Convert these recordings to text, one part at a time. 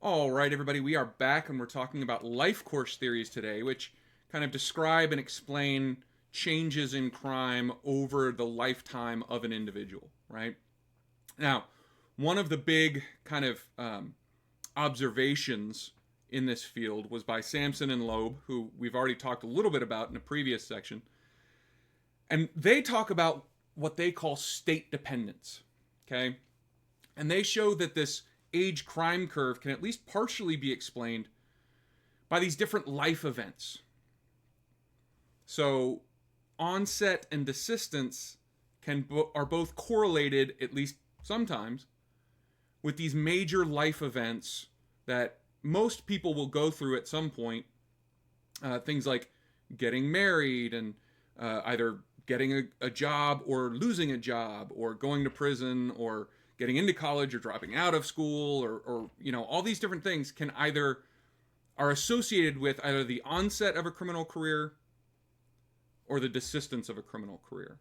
All right, everybody, we are back and we're talking about life course theories today, which kind of describe and explain changes in crime over the lifetime of an individual, right? Now, one of the big kind of observations in this field was by Sampson and Loeb, who we've already talked a little bit about in a previous section. And they talk about what they call state dependence, okay? And they show that this age crime curve can at least partially be explained by these different life events. So, onset and desistance are both correlated, at least sometimes, with these major life events that most people will go through at some point. Things like getting married and either getting a job or losing a job or going to prison or getting into college or dropping out of school or all these different things are associated with either the onset of a criminal career or the desistance of a criminal career.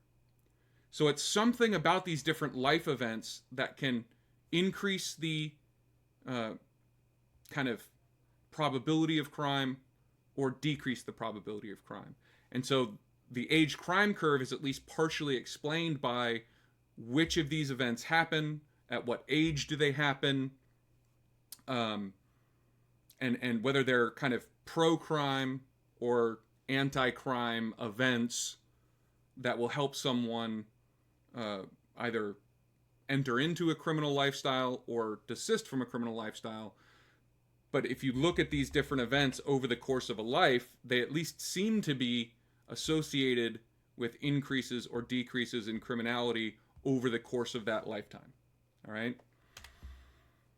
So it's something about these different life events that can increase the kind of probability of crime or decrease the probability of crime. And so the age crime curve is at least partially explained by which of these events happen, at what age do they happen, and whether they're kind of pro-crime or anti-crime events that will help someone either enter into a criminal lifestyle or desist from a criminal lifestyle. But if you look at these different events over the course of a life, they at least seem to be associated with increases or decreases in criminality over the course of that lifetime. All right.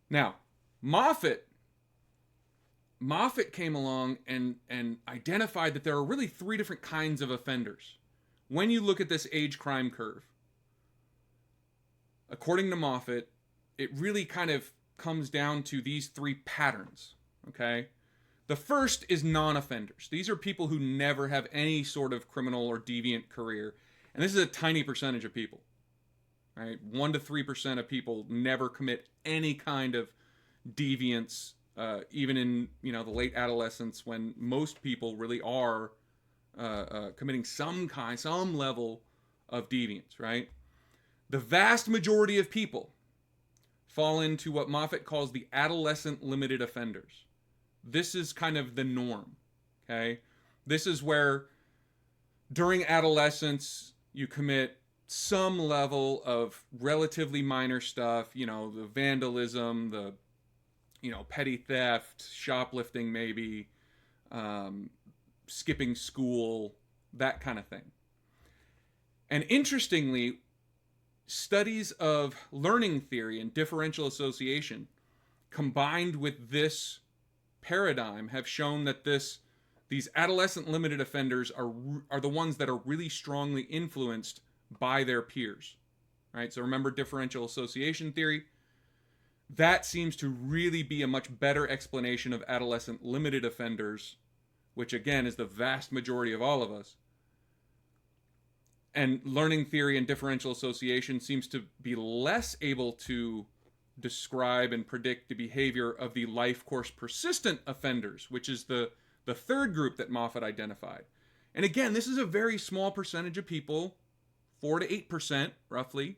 Now, Moffitt came along and identified that there are really three different kinds of offenders. When you look at this age crime curve, according to Moffitt, it really kind of comes down to these three patterns. Okay. The first is non-offenders. These are people who never have any sort of criminal or deviant career. And this is a tiny percentage of people. Right? 1 to 3% of people never commit any kind of deviance, even in the late adolescence, when most people really are committing some level of deviance. Right? The vast majority of people fall into what Moffitt calls the adolescent limited offenders. This is kind of the norm, okay? This is where during adolescence you commit some level of relatively minor stuff, the vandalism, the petty theft, shoplifting maybe, skipping school, that kind of thing. And interestingly, studies of learning theory and differential association combined with this paradigm have shown that these adolescent limited offenders are the ones that are really strongly influenced by their peers. Right? So remember differential association theory? That seems to really be a much better explanation of adolescent limited offenders, which again is the vast majority of all of us. And learning theory and differential association seems to be less able to describe and predict the behavior of the life course persistent offenders, which is the third group that Moffitt identified. And again, this is a very small percentage of people, 4 to 8% roughly.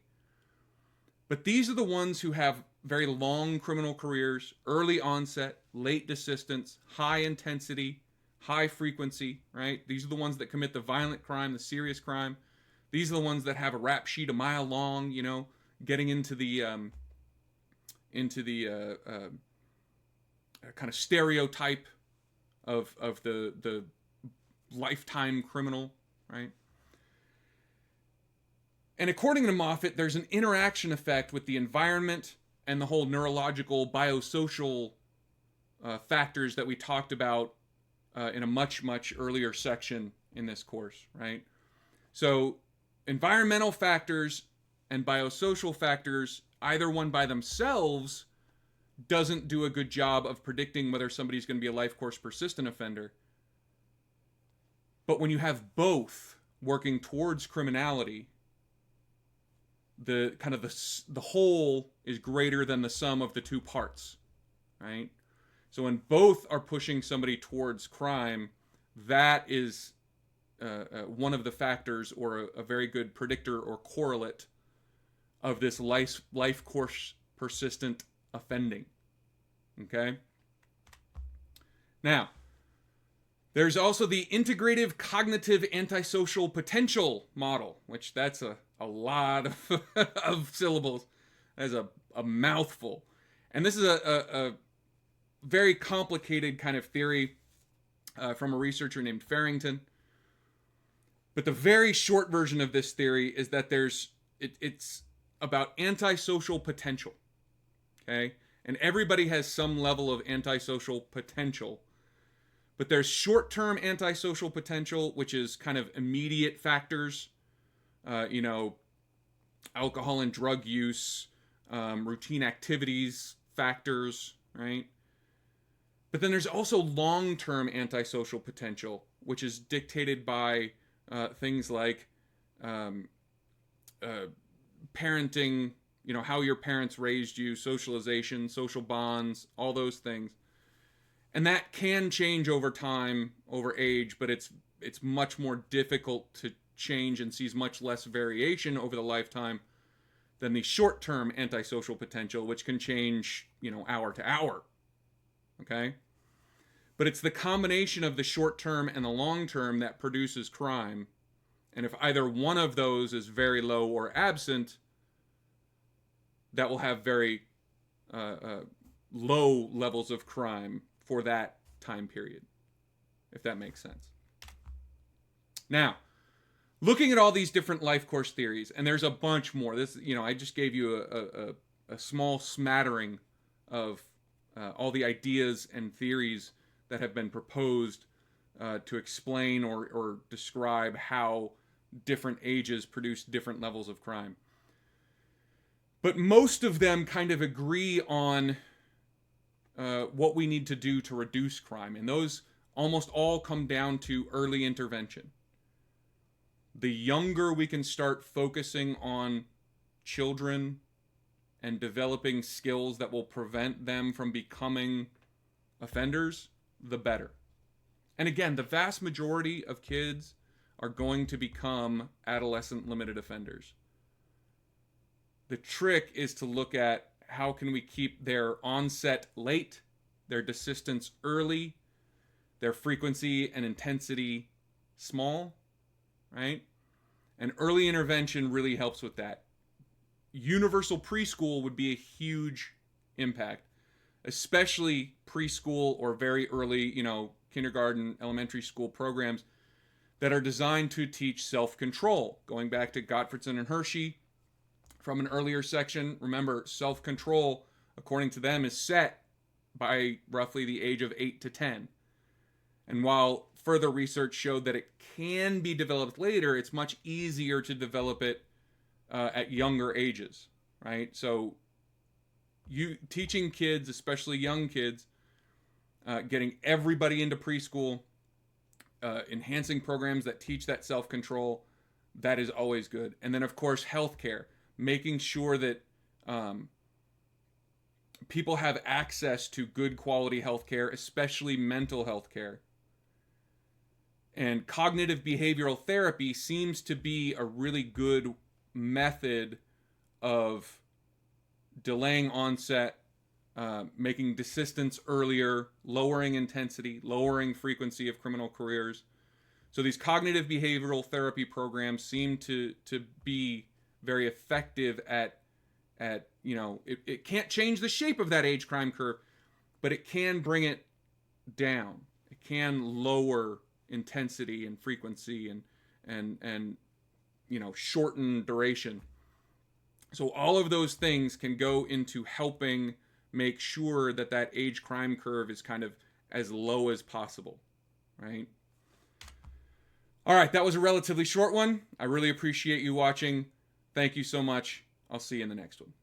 But these are the ones who have very long criminal careers, early onset, late desistance, high intensity, high frequency, right? These are the ones that commit the violent crime, the serious crime. These are the ones that have a rap sheet a mile long, getting into the kind of stereotype of the lifetime criminal, right? And according to Moffitt, there's an interaction effect with the environment and the whole neurological biosocial factors that we talked about in a much, much earlier section in this course, right? So environmental factors and biosocial factors, either one by themselves, doesn't do a good job of predicting whether somebody's going to be a life course persistent offender. But when you have both working towards criminality, the whole is greater than the sum of the two parts, right? So when both are pushing somebody towards crime, that is one of the factors, or a very good predictor or correlate of this life course persistent offending. Okay? Now, there's also the integrative cognitive antisocial potential model, which that's a lot of, of syllables. That's a mouthful. And this is a very complicated kind of theory from a researcher named Farrington. But the very short version of this theory is that it's about antisocial potential. Okay? And everybody has some level of antisocial potential. But there's short-term antisocial potential, which is kind of immediate factors. Alcohol and drug use, routine activities factors, right? But then there's also long-term antisocial potential, which is dictated by things like parenting, how your parents raised you, socialization, social bonds, all those things. And that can change over time, over age, but it's much more difficult to change and sees much less variation over the lifetime than the short-term antisocial potential, which can change, hour to hour. Okay? But it's the combination of the short-term and the long-term that produces crime. And if either one of those is very low or absent, that will have very low levels of crime for that time period, if that makes sense. Now, looking at all these different life course theories, and there's a bunch more. This, I just gave you a small smattering of all the ideas and theories that have been proposed to explain or describe how different ages produce different levels of crime. But most of them kind of agree on what we need to do to reduce crime. And those almost all come down to early intervention. The younger we can start focusing on children and developing skills that will prevent them from becoming offenders, the better. And again, the vast majority of kids are going to become adolescent limited offenders. The trick is to look at how can we keep their onset late, their desistance early, their frequency and intensity small, right? And early intervention really helps with that. Universal preschool would be a huge impact, especially preschool or very early, kindergarten, elementary school programs that are designed to teach self-control. Going back to Gottfredson and Hershey from an earlier section, remember, self-control, according to them, is set by roughly the age of 8 to 10. And while further research showed that it can be developed later, it's much easier to develop it at younger ages, right? So teaching kids, especially young kids, getting everybody into preschool, enhancing programs that teach that self-control, that is always good. And then, of course, healthcare, making sure that people have access to good quality healthcare, especially mental health care. And cognitive behavioral therapy seems to be a really good method of delaying onset, making desistance earlier, lowering intensity, lowering frequency of criminal careers. So these cognitive behavioral therapy programs seem to be very effective at it can't change the shape of that age crime curve, but it can bring it down. It can lower intensity and frequency and shorten duration. So all of those things can go into helping make sure that that age crime curve is kind of as low as possible, right? All right, that was a relatively short one. I really appreciate you watching. Thank you so much. I'll see you in the next one.